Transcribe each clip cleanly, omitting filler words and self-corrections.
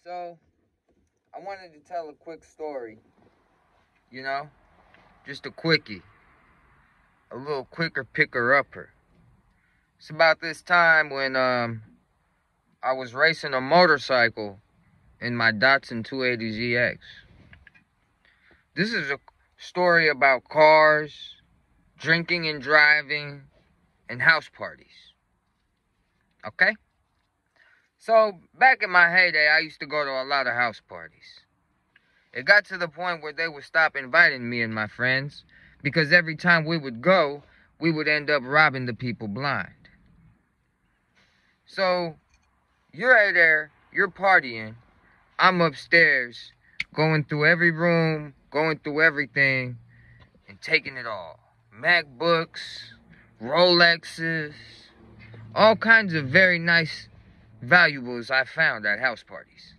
So, I wanted to tell a quick story, you know? Just a quickie. A little quicker picker-upper. It's about this time when I was racing a motorcycle in my Datsun 280ZX. This is a story about cars, drinking and driving, and house parties. Okay? So, back in my heyday, I used to go to a lot of house parties. It got to the point where they would stop inviting me and my friends because every time we would go, we would end up robbing the people blind. So, you're there, you're partying, I'm upstairs, going through every room, going through everything, and taking it all. MacBooks, Rolexes, all kinds of very nice valuables I found at house parties.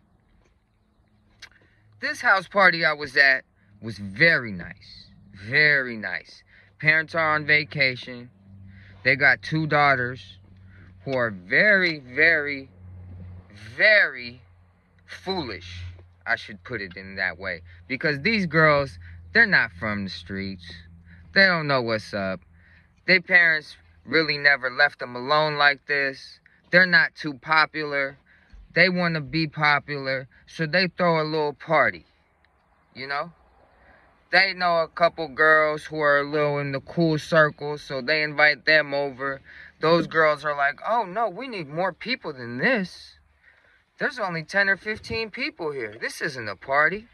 This house party I was at was very nice. Very nice. Parents are on vacation. They got 2 daughters who are very, very, very foolish. I should put it in that way. Because these girls, they're not from the streets. They don't know what's up. Their parents really never left them alone like this. They're not too popular. They want to be popular, so they throw a little party, you know? They know a couple girls who are a little in the cool circle, so they invite them over. Those girls are like, oh no, we need more people than this. There's only 10 or 15 people here. This isn't a party.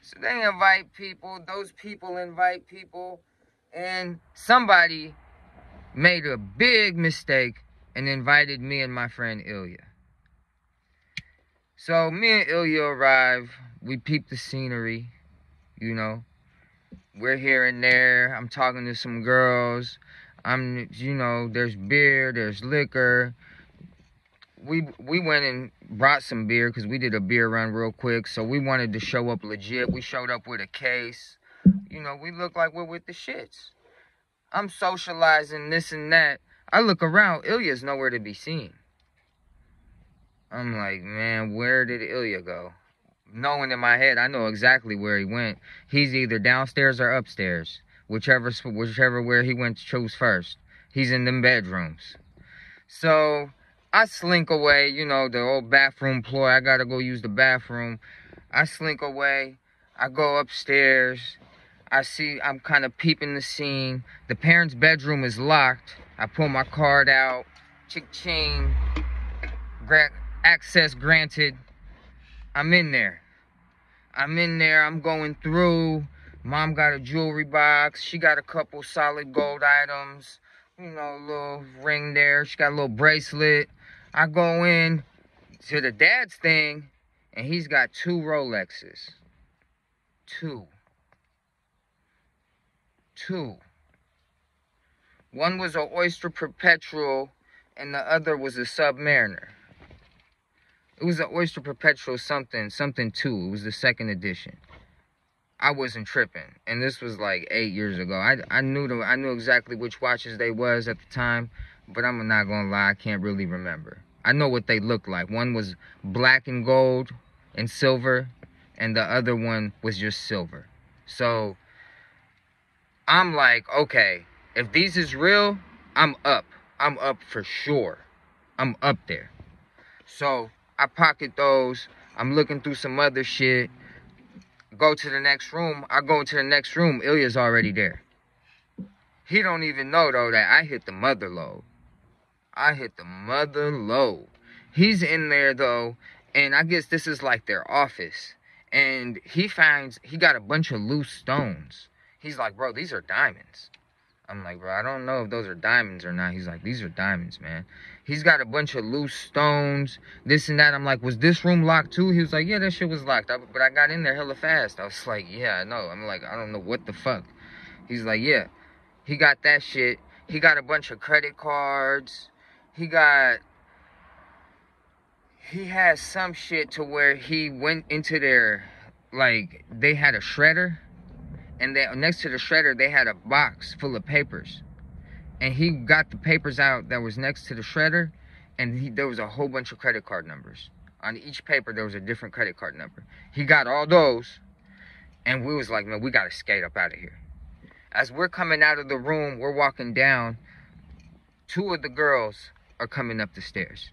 So they invite people, those people invite people, and somebody made a big mistake and invited me and my friend Ilya. So me and Ilya arrive, we peep the scenery, you know. We're here and there, I'm talking to some girls, there's beer, there's liquor. We went and brought some beer because we did a beer run real quick, so we wanted to show up legit. We showed up with a case. You know, we look like we're with the shits. I'm socializing, this and that. I look around, Ilya's nowhere to be seen. I'm like, man, where did Ilya go? Knowing in my head, I know exactly where he went. He's either downstairs or upstairs. Whichever where he went to choose first. He's in them bedrooms. So, I slink away, you know, the old bathroom ploy. I gotta go use the bathroom. I slink away. I go upstairs. I'm kind of peeping the scene. The parents' bedroom is locked. I pull my card out. Chick-ching. Access granted. I'm in there. I'm going through. Mom got a jewelry box. She got a couple solid gold items. You know, a little ring there. She got a little bracelet. I go in to the dad's thing, and he's got 2 Rolexes. 2. One was an Oyster Perpetual, and the other was a Submariner. It was an Oyster Perpetual something 2. It was the 2nd edition. I wasn't tripping, and this was like 8 years ago. I knew exactly which watches they was at the time, but I'm not gonna lie, I can't really remember. I know what they looked like. One was black and gold and silver, and the other one was just silver. So I'm like, okay, if these is real, I'm up. I'm up for sure. I'm up there. So I pocket those. I'm looking through some other shit. Go to the next room. I go into the next room. Ilya's already there. He don't even know, though, that I hit the mother load. He's in there, though, and I guess this is like their office. And he got a bunch of loose stones. He's like, bro, these are diamonds. I'm like, bro, I don't know if those are diamonds or not. He's like, these are diamonds, man. He's got a bunch of loose stones, this and that. I'm like, was this room locked too? He was like, yeah, that shit was locked. But I got in there hella fast. I was like, yeah, I know. I'm like, I don't know what the fuck. He's like, yeah. He got that shit. He got a bunch of credit cards. He has some shit to where he went into their, like, they had a shredder. And next to the shredder, they had a box full of papers. And he got the papers out that was next to the shredder. And there was a whole bunch of credit card numbers. On each paper, there was a different credit card number. He got all those, and we was like, man, we got to skate up out of here. As we're coming out of the room, we're walking down. Two of the girls are coming up the stairs.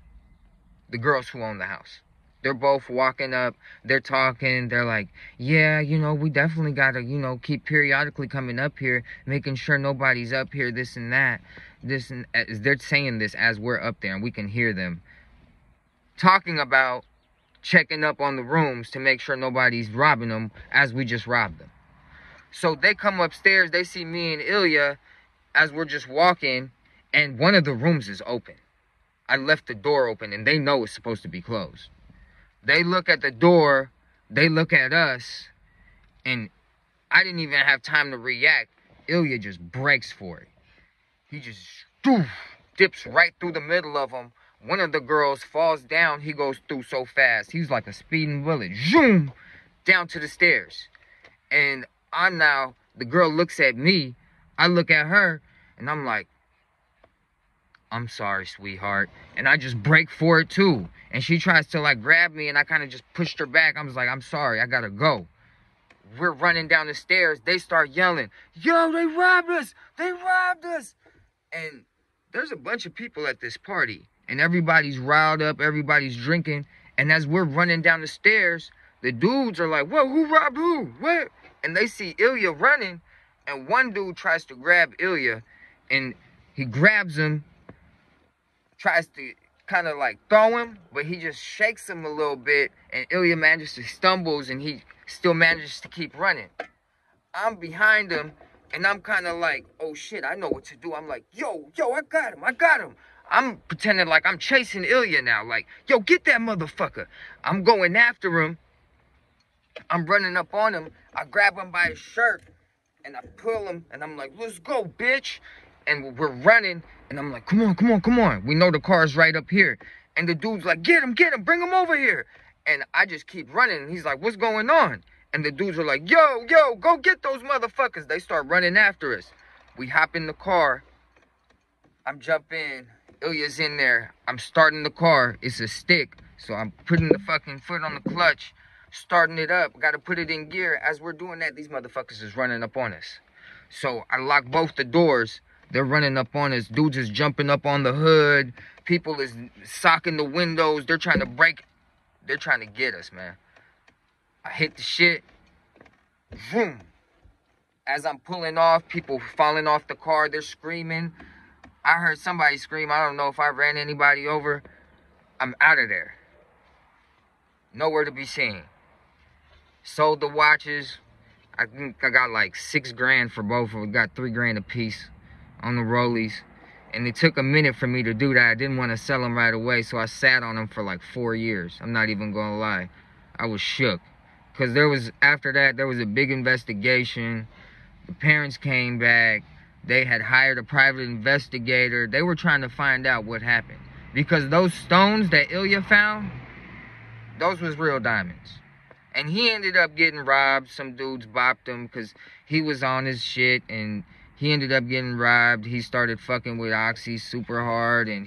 The girls who own the house. They're both walking up. They're talking. They're like, yeah, you know, we definitely got to, you know, keep periodically coming up here, making sure nobody's up here, this and that. This and they're saying this as we're up there, and we can hear them talking about checking up on the rooms to make sure nobody's robbing them as we just robbed them. So they come upstairs. They see me and Ilya as we're just walking, and one of the rooms is open. I left the door open, and they know it's supposed to be closed. They look at the door, they look at us, and I didn't even have time to react. Ilya just breaks for it. He just dips right through the middle of them. One of the girls falls down. He goes through so fast. He's like a speeding bullet. Zoom! Down to the stairs. And the girl looks at me. I look at her, and I'm like, I'm sorry, sweetheart. And I just break for it too. And she tries to like grab me, and I kind of just pushed her back. I was like, I'm sorry, I gotta go. We're running down the stairs. They start yelling, yo, they robbed us! They robbed us! And there's a bunch of people at this party. And everybody's riled up, everybody's drinking. And as we're running down the stairs, the dudes are like, whoa, who robbed who? What? And they see Ilya running. And one dude tries to grab Ilya. And he grabs him, tries to kind of like throw him, but he just shakes him a little bit, and Ilya manages to stumbles, and he still manages to keep running. I'm behind him, and I'm kind of like, oh shit, I know what to do. I'm like, yo, I got him. I'm pretending like I'm chasing Ilya now, like, yo, get that motherfucker. I'm going after him. I'm running up on him. I grab him by his shirt, and I pull him, and I'm like, let's go, bitch. And we're running, and I'm like, come on. We know the car's right up here. And the dude's like, get him, bring him over here. And I just keep running, and he's like, what's going on? And the dudes are like, yo, go get those motherfuckers. They start running after us. We hop in the car. I'm jumping. Ilya's in there. I'm starting the car. It's a stick. So I'm putting the fucking foot on the clutch, starting it up. Got to put it in gear. As we're doing that, these motherfuckers is running up on us. So I lock both the doors. They're running up on us. Dudes is jumping up on the hood. People is socking the windows. They're trying to break. They're trying to get us, man. I hit the shit. Boom. As I'm pulling off, people falling off the car. They're screaming. I heard somebody scream. I don't know if I ran anybody over. I'm out of there. Nowhere to be seen. Sold the watches. I think I got like $6 grand for both of them. Got $3 grand a piece on the rollies. And it took a minute for me to do that. I didn't want to sell them right away, so I sat on them for like 4 years. I'm not even gonna lie. I was shook. Because after that, there was a big investigation. The parents came back. They had hired a private investigator. They were trying to find out what happened. Because those stones that Ilya found, those was real diamonds. And he ended up getting robbed. Some dudes bopped him because he was on his shit, and he ended up getting robbed. He started fucking with Oxy super hard, and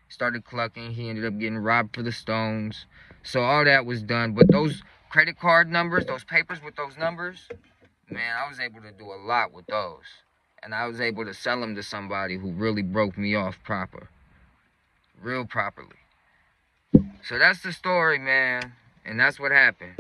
started clucking. He ended up getting robbed for the stones. So all that was done. But those credit card numbers, those papers with those numbers, man, I was able to do a lot with those. And I was able to sell them to somebody who really broke me off real properly. So that's the story, man. And that's what happened.